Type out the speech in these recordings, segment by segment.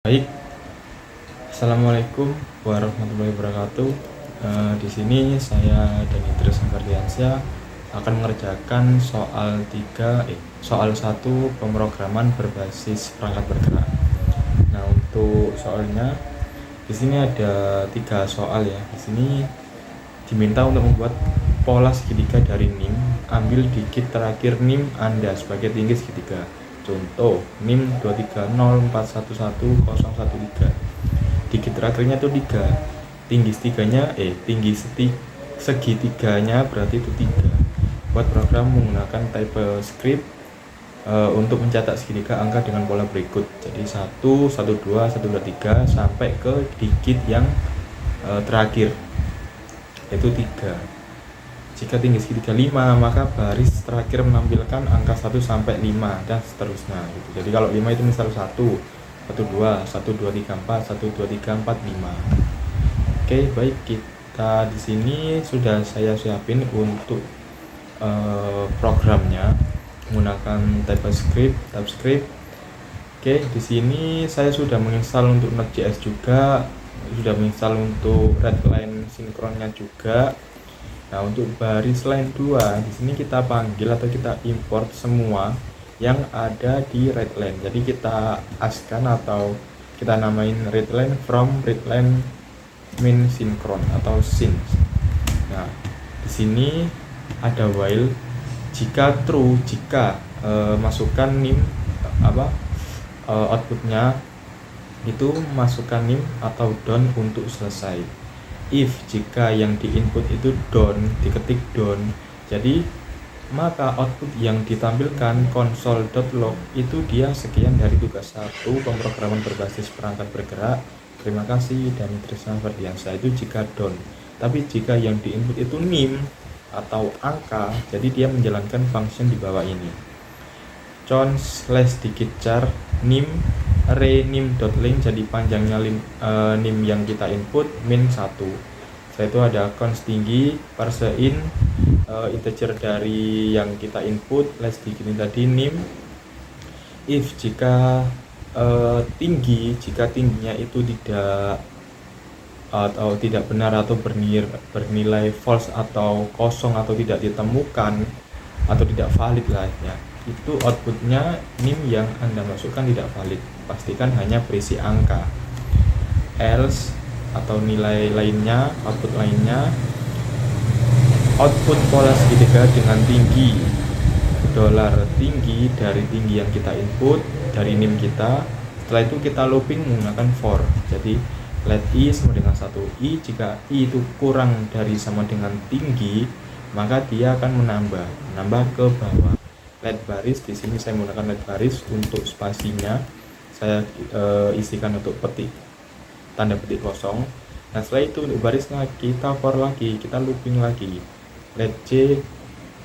Baik, assalamualaikum warahmatullahi wabarakatuh. Di sini saya Dani Idris Ferdiansyah akan mengerjakan soal 1 pemrograman berbasis perangkat bergerak. Nah, untuk soalnya di sini ada 3 soal ya. Di sini diminta untuk membuat pola segitiga dari NIM. Ambil digit terakhir NIM Anda sebagai tinggi segitiga. Contoh NIM 230411013. Digit terakhirnya itu 3. Tinggi segitiganya berarti itu 3. Buat program menggunakan TypeScript untuk mencetak segitiga angka dengan pola berikut. Jadi 1, 1, 2, 1, 2, 3 sampai ke digit yang terakhir yaitu 3. Jika tinggi segitiga 5, maka baris terakhir menampilkan angka 1 sampai 5 dan seterusnya gitu. Jadi kalau 5 itu misal 1, 1, 2, 1, 2, 3, 4, 1, 2, 3, 4, 5. Oke, baik, kita di sini sudah saya siapin untuk programnya menggunakan TypeScript. Oke, di sini saya sudah menginstal untuk Node.js juga, sudah menginstal untuk readline sinkronnya juga. Nah, untuk baris line 2 di sini kita panggil atau kita import semua yang ada di readline. Jadi kita askan atau kita namain readline from readline min synchron atau syn. Nah, di sini ada while. Jika true, masukkan nim outputnya itu masukkan nim atau done untuk selesai. If jika yang diinput itu done, diketik done, jadi maka output yang ditampilkan console.log itu dia sekian dari tugas 1 pemrograman berbasis perangkat bergerak. Terima kasih dan Idris Ferdiansyah. Itu jika done. Tapi jika yang diinput itu nim atau angka, jadi dia menjalankan function di bawah ini. Con/digitchar nim renim.length, jadi panjangnya nim yang kita input min 1. Setelah itu ada const tinggi parseIn integer dari yang kita input less digit tadi nim. If jika tingginya itu tidak benar atau bernilai false atau kosong atau tidak ditemukan atau tidak valid lah ya, itu outputnya nim yang Anda masukkan tidak valid. Pastikan hanya berisi angka. Else atau nilai lainnya, output lainnya, output pola segitiga dengan tinggi $tinggi dari tinggi yang kita input dari nim kita. Setelah itu kita looping menggunakan for. Jadi let i sama dengan 1i. Jika i itu kurang dari sama dengan tinggi, maka dia akan menambah ke bawah. Let baris, di sini saya menggunakan let baris. Untuk spasinya saya isikan untuk tanda petik kosong. Nah, setelah itu untuk barisnya kita for lagi, kita looping lagi. Let j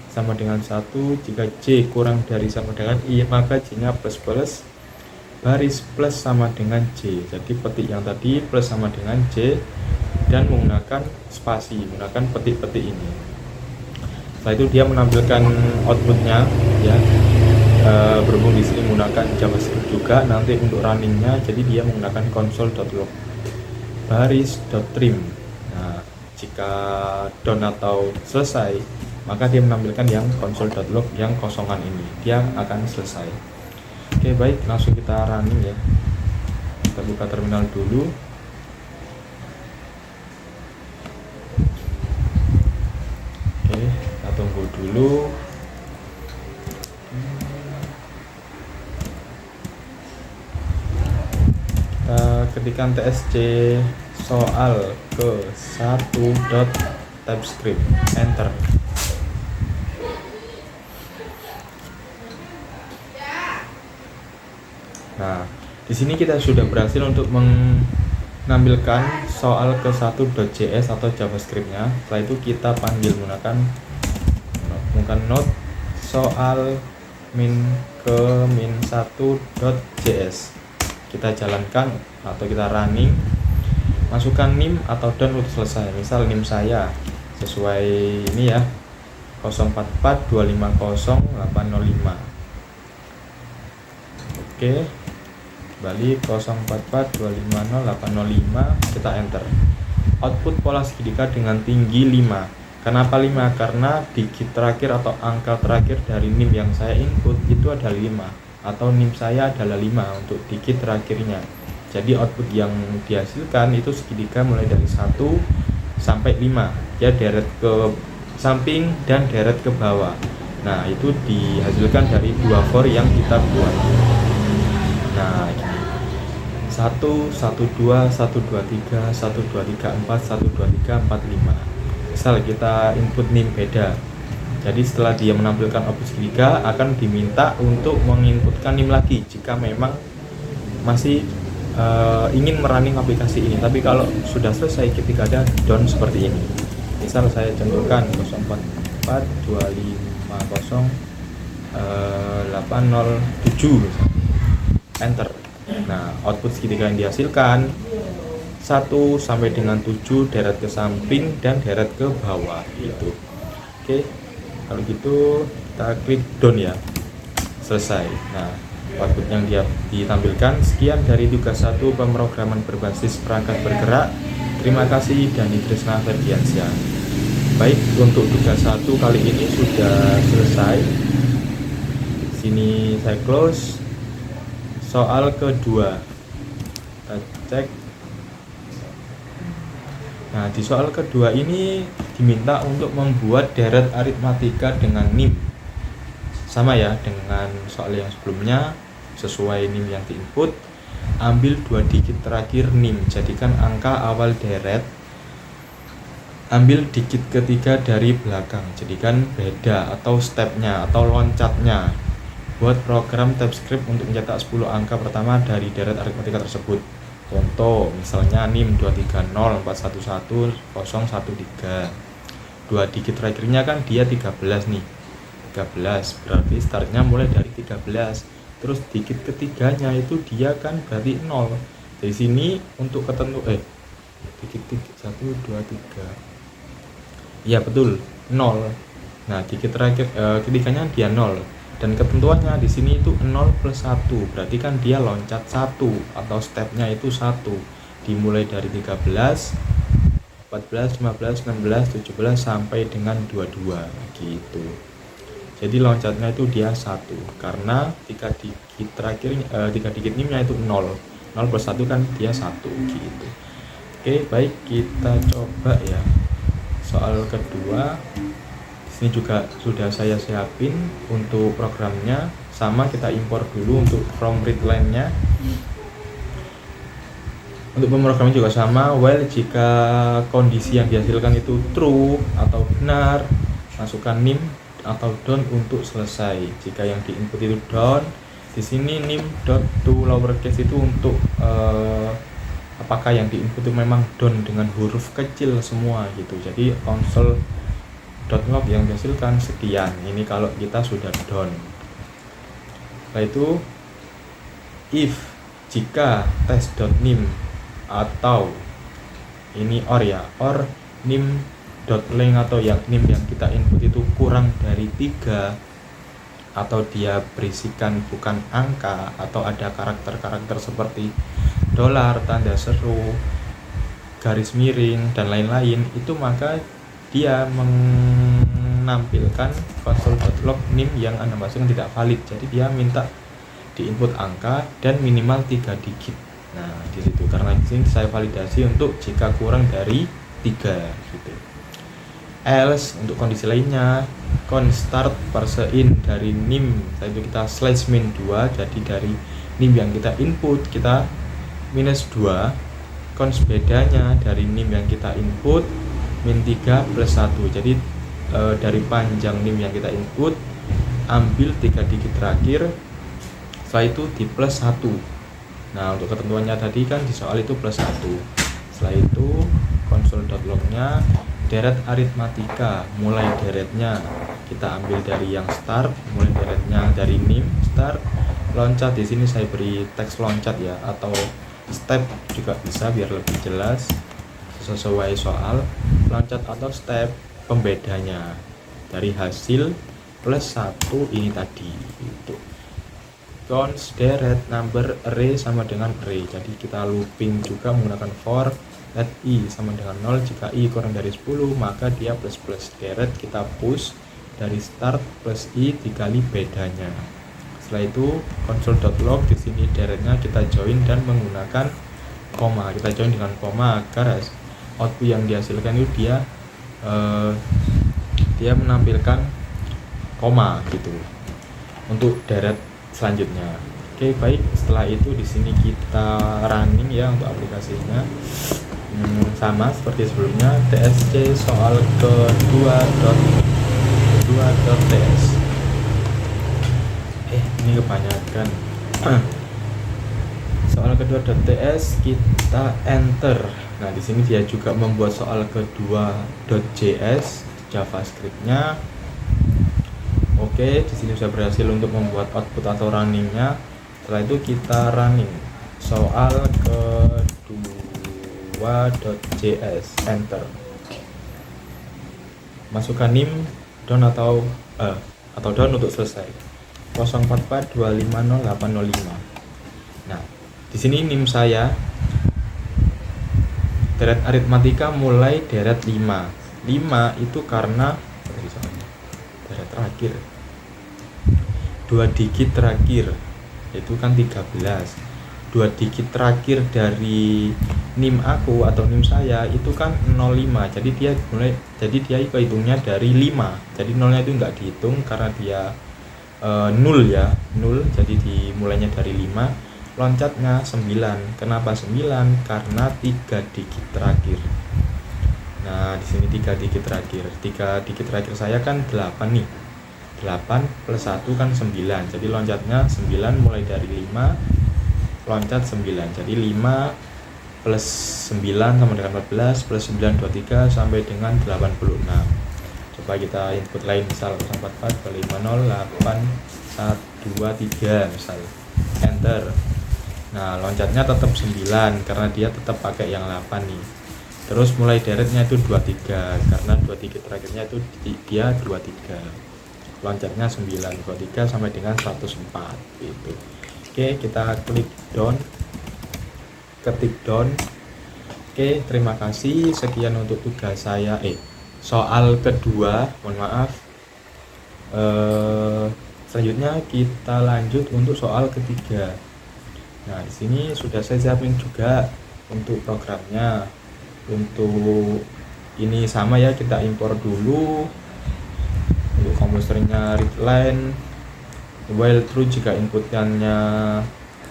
sama dengan 1. Jika j kurang dari sama dengan i, maka j nya plus, baris plus sama dengan j. Jadi petik yang tadi plus sama dengan j dan menggunakan spasi, menggunakan petik-petik ini. Setelah itu dia menampilkan outputnya ya. Berhubung di sini menggunakan JavaScript juga, nanti untuk runningnya jadi dia menggunakan console.log baris.trim. Nah, jika done atau selesai, maka dia menampilkan yang console.log yang kosongan ini, dia akan selesai. Oke, baik, langsung kita running ya. Kita buka terminal dulu. Oke, kita tunggu dulu. Kita ketikkan tsc soal ke 1.typescript, enter. Nah, di sini kita sudah berhasil untuk menampilkan soal ke 1.js atau JavaScript-nya. Setelah itu kita panggil menggunakan node soal ke min1.js. Kita jalankan atau kita running, masukkan nim atau done untuk selesai. Misal nim saya sesuai ini ya, 0442500805. Oke, kembali 0442500805, kita enter. Output pola segitiga dengan tinggi 5. Kenapa 5? Karena digit terakhir atau angka terakhir dari NIM yang saya input itu adalah 5, atau NIM saya adalah 5 untuk digit terakhirnya. Jadi output yang dihasilkan itu segitiga mulai dari 1 sampai 5, ya, deret ke samping dan deret ke bawah. Nah, itu dihasilkan dari 2 for yang kita buat. Nah, gini. 1, 1, 2, 1, 2, 3, 1, 2, 3, 4, 1, 2, 3, 4, 5. Misal kita input NIM beda. Jadi setelah dia menampilkan output segitiga, akan diminta untuk menginputkan NIM lagi jika memang masih ingin merunning aplikasi ini. Tapi kalau sudah selesai ketika ada down seperti ini, misal saya contohkan 0442508007 enter. Nah, output segitiga yang dihasilkan 1 sampai dengan 7 deret ke samping dan deret ke bawah gitu. Oke, kalau gitu kita klik down ya, selesai. Nah, output yang dia ditampilkan. Sekian dari tugas 1 pemrograman berbasis perangkat bergerak. Terima kasih, Dani Trisna Ferdiansyah. Baik, untuk tugas 1 kali ini sudah selesai. Sini saya close. Soal kedua, kita cek. Nah, di soal kedua ini diminta untuk membuat deret aritmatika dengan NIM. Sama ya dengan soal yang sebelumnya, sesuai NIM yang diinput. Ambil 2 digit terakhir NIM, jadikan angka awal deret. Ambil digit ketiga dari belakang, jadikan beda atau stepnya atau loncatnya. Buat program TypeScript untuk mencetak 10 angka pertama dari deret aritmatika tersebut. Contoh, misalnya NIM 230411013. 2 digit terakhirnya kan dia 13 nih. 13 berarti startnya mulai dari 13. Terus digit ketiganya itu dia kan berarti 0. Dari sini untuk digit 1 2 3. Iya betul, 0. Nah, digit terakhir ketiganya dia 0. Dan ketentuannya di sini itu 0 plus 1, berarti kan dia loncat 1 atau stepnya itu 1, dimulai dari 13, 14, 15, 16, 17 sampai dengan 22 gitu. Jadi loncatnya itu dia 1 karena 3 digit terakhir 3 digit NIM-nya itu 0. 0 plus 1 kan dia 1 gitu. Oke, baik, kita coba ya. Soal kedua. Ini juga sudah saya siapin untuk programnya, sama kita impor dulu untuk from readline-nya. Untuk pemrograman juga sama, while jika kondisi yang dihasilkan itu true atau benar, masukkan NIM atau down untuk selesai. Jika yang diinput itu down, di sini NIM dot to lowercase itu untuk apakah yang diinput itu memang down dengan huruf kecil semua gitu. Jadi console .log yang dihasilkan sekian. Ini kalau kita sudah down. Setelah itu if jika test.nim atau ini or ya, or nim.length atau yang nim yang kita input itu kurang dari 3 atau dia berisikan bukan angka atau ada karakter-karakter seperti dolar, tanda seru, garis miring dan lain-lain, itu maka dia menampilkan console.log nim yang Anda masukkan tidak valid. Jadi dia minta diinput angka dan minimal 3 digit. Nah, di situ karena di sini saya validasi untuk jika kurang dari 3 gitu. Else untuk kondisi lainnya, const start parse in dari nim, itu kita slash min 2, jadi dari nim yang kita input kita minus 2, const bedanya dari nim yang kita input min 3 plus 1. Jadi dari panjang NIM yang kita input ambil 3 digit terakhir, setelah itu di plus 1. Nah, untuk ketentuannya tadi kan di soal itu plus 1. Setelah itu console.log-nya deret aritmatika, mulai deretnya kita ambil dari yang start, mulai deretnya dari NIM start, loncat di sini saya beri teks loncat ya, atau step juga bisa biar lebih jelas sesuai soal. Loncat atau step pembedanya dari hasil plus 1 ini tadi itu. counts, deret, number, array sama dengan array. Jadi kita looping juga menggunakan for. Let i sama dengan 0, jika i kurang dari 10 maka dia plus plus. Deret kita push dari start plus i dikali bedanya. Setelah itu console.log, di sini deretnya kita join dan menggunakan koma. Kita join dengan koma agar output yang dihasilkan itu dia menampilkan koma gitu untuk deret selanjutnya. Oke, baik. Setelah itu di sini kita running ya untuk aplikasinya. Sama seperti sebelumnya, tsc soal ke2.ts. Ini kebanyakan. Soal kedua.ts kita enter. Nah, di sini dia juga membuat soal kedua.js JavaScript-nya. Oke, di sini sudah berhasil untuk membuat output atau runningnya. Setelah itu kita running soal kedua.js, enter. Masukkan nim down atau down untuk selesai. 0442500805. Nah, di sini nim saya deret aritmatika mulai deret 5. 5 itu karena deret terakhir 2 digit terakhir, yaitu kan 13. 2 digit terakhir dari nim aku atau nim saya itu kan 05. Jadi dia hitungnya dari 5. Jadi nolnya itu enggak dihitung karena dia 0 ya, 0. Jadi dimulainya dari 5, loncatnya 9. Kenapa 9? Karena 3 digit terakhir. Nah, di sini 3 digit terakhir. 3 digit terakhir saya kan 8 nih. 8 plus 1 kan 9. Jadi loncatnya 9 mulai dari 5, loncat 9. Jadi 5 plus 9 sama dengan 14, plus 9 23 sampai dengan 86. Coba kita input lain, misal 0442508123 misal, enter. Nah, loncatnya tetap 9 karena dia tetap pakai yang 8 nih. Terus mulai deretnya itu 23 karena 2 digit terakhirnya itu dia 23. Loncatnya 9, 23 sampai dengan 104 gitu. Oke, kita klik down, ketik down. Oke, terima kasih. Sekian untuk tugas saya. Soal kedua, mohon maaf. Selanjutnya kita lanjut untuk soal ketiga. Nah, di sini sudah saya siapin juga untuk programnya. Untuk ini sama ya, kita impor dulu. Untuk komposernya readline, while true jika inputannya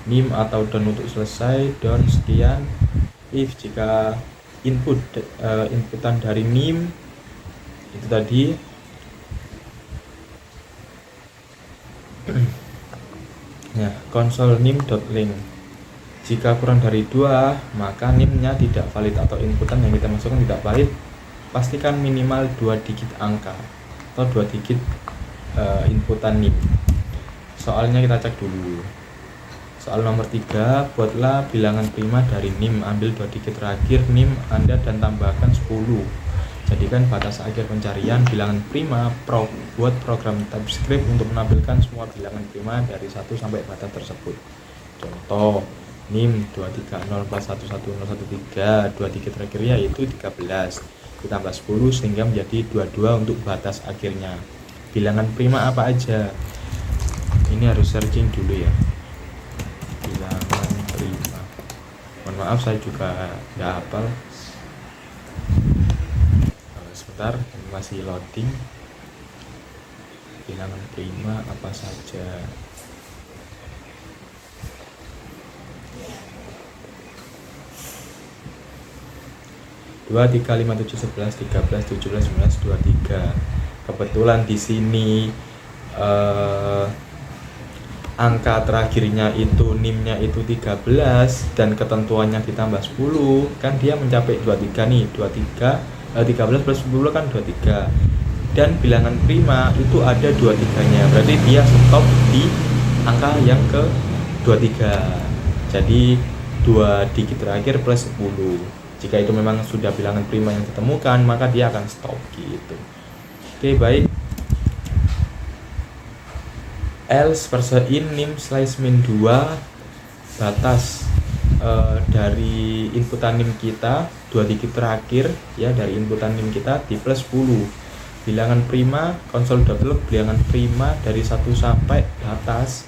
nim atau down untuk selesai, down sekian. If jika inputan dari nim itu tadi ya, console nim.link. Jika kurang dari 2 maka nimnya tidak valid atau inputan yang kita masukkan tidak valid. Pastikan minimal 2 digit angka atau 2 digit inputan nim. Soalnya kita cek dulu. Soal nomor 3, buatlah bilangan prima dari nim. Ambil 2 digit terakhir nim Anda dan tambahkan 10. Jadikan batas akhir pencarian bilangan prima. Buat program TypeScript untuk menampilkan semua bilangan prima dari 1 sampai batas tersebut. Contoh, nim 230411013, 2 digit terakhirnya yaitu 13 ditambah 10 sehingga menjadi 22 untuk batas akhirnya. Bilangan prima apa aja? Ini harus searching dulu ya. Bilangan prima. Mohon maaf saya juga nggak hafal. Sebentar, masih loading. Bilangan prima apa saja? Dua, 3, 5, 7, 11, 13, 17, 19, 23. Kebetulan di sini angka terakhirnya itu nimnya itu 13 dan ketentuannya ditambah 10, kan dia mencapai 23 nih. 13 plus 10 kan 23. Dan bilangan prima itu ada 23-nya. Berarti dia stop di angka yang ke 23. Jadi 2 digit terakhir plus 10. Jika itu memang sudah bilangan prima yang ditemukan, maka dia akan stop gitu. Oke, baik. else verse in nim slash min 2 batas dari inputan nim kita 2 digit terakhir ya, dari inputan nim kita di plus 10 bilangan prima konsol double bilangan prima dari 1 sampai batas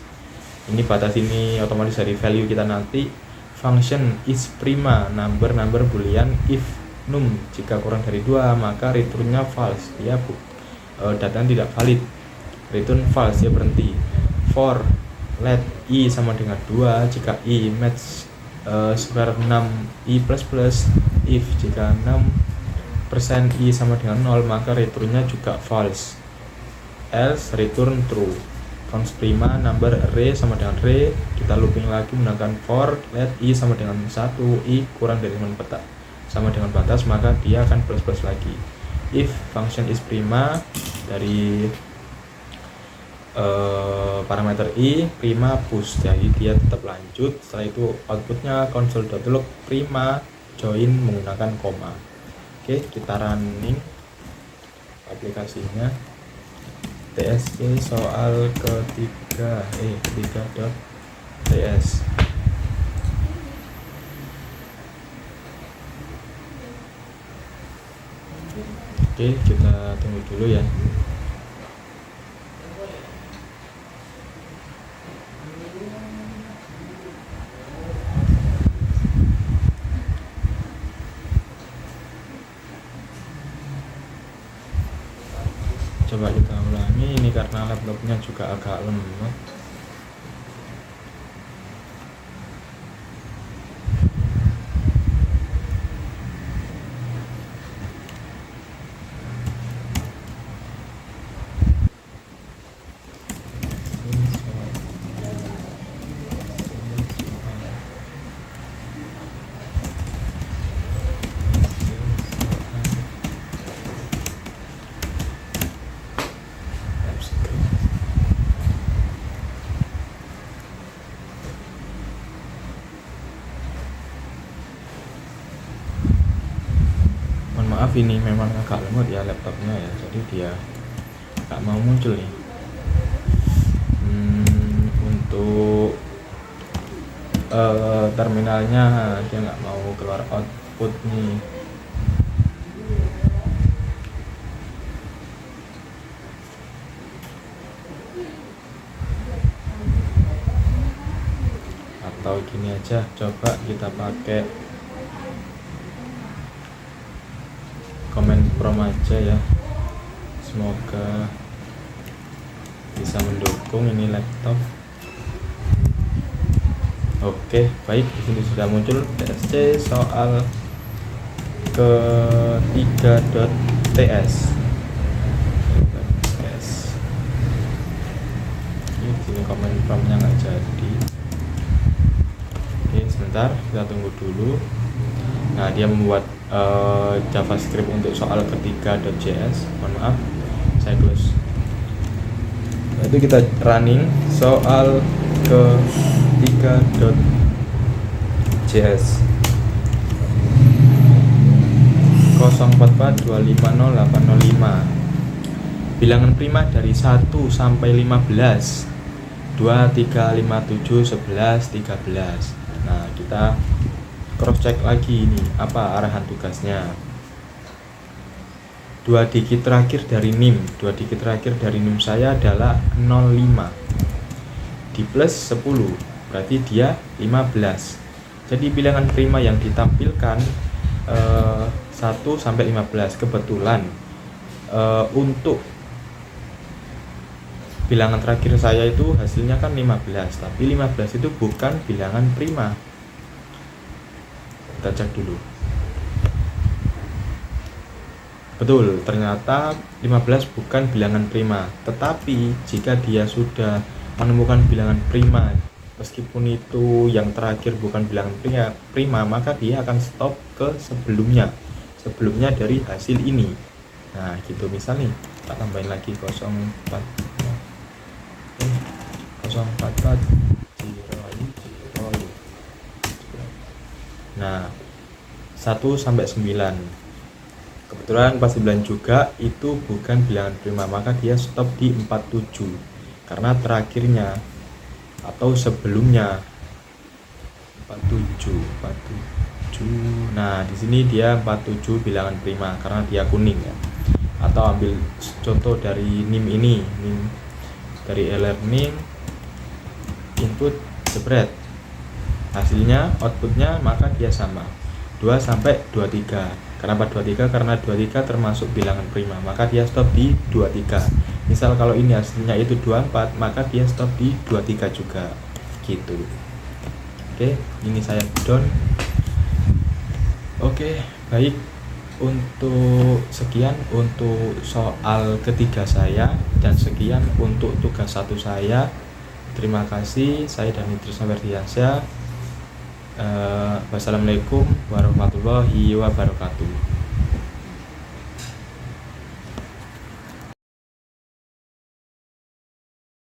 ini otomatis dari value kita nanti. Function is prima number boolean if num jika kurang dari 2 maka returnnya false ya, datanya tidak valid, return false ya, berhenti. For let i sama dengan 2 jika i match square 6 i plus plus, if jika 6% i sama dengan 0 maka returnnya juga false, else return true. Const prima number array sama dengan array, kita looping lagi menggunakan for let i sama dengan 1 i kurang dari sama dengan batas maka dia akan plus plus lagi. If function is prima dari parameter i prima push, jadi dia tetap lanjut. Setelah itu outputnya console.log prima join menggunakan koma. Oke, kita running aplikasinya. TSC soal ketiga.ts. Oke, kita tunggu dulu ya. Coba kita ulangi, ini karena laptopnya juga agak lemot. Maaf ini memang agak lemot ya laptopnya ya, jadi dia nggak mau muncul nih. Untuk terminalnya dia nggak mau keluar output nih. Atau gini aja, coba kita pakai comment from aja ya, semoga bisa mendukung ini laptop. Oke, baik, di sini sudah muncul TSC soal ketiga.ts. Ini sini comment from-nya nggak jadi. Oke, sebentar kita tunggu dulu. Nah, dia membuat JavaScript untuk soal ketiga.js. Mohon maaf, saya close. Nah, itu kita running soal ketiga.js 044250805. Bilangan prima dari 1 sampai 15, 2, 3, 5, 7, 11, 13. Nah, kita cross check lagi ini apa arahan tugasnya. 2 digit terakhir dari nim saya adalah 05 di plus 10 berarti dia 15. Jadi bilangan prima yang ditampilkan 1 sampai 15. Kebetulan untuk bilangan terakhir saya itu hasilnya kan 15, tapi 15 itu bukan bilangan prima. Kita cek dulu. Betul, ternyata 15 bukan bilangan prima. Tetapi jika dia sudah menemukan bilangan prima, meskipun itu yang terakhir bukan bilangan prima, maka dia akan stop ke sebelumnya dari hasil ini. Nah, gitu. Misal nih, kita tambahin lagi 044 Nah, 1 sampai 9. Kebetulan pas 9 juga itu bukan bilangan prima, maka dia stop di 47. karena terakhirnya atau sebelumnya 47. Nah, di sini dia 47 bilangan prima karena dia kuning ya. Atau ambil contoh dari NIM ini, NIM dari e-learning input jebret. Hasilnya, outputnya maka dia sama 2 sampai 23. Kenapa 23? Karena 23 termasuk bilangan prima, maka dia stop di 23. Misal kalau ini hasilnya itu 24, maka dia stop di 23 juga gitu. Oke, ini saya down. Oke, baik. Untuk sekian untuk soal ketiga saya, dan sekian untuk tugas 1 saya. Terima kasih. Saya Dani Trisna Ferdiansyah. Wassalamualaikum warahmatullahi wabarakatuh.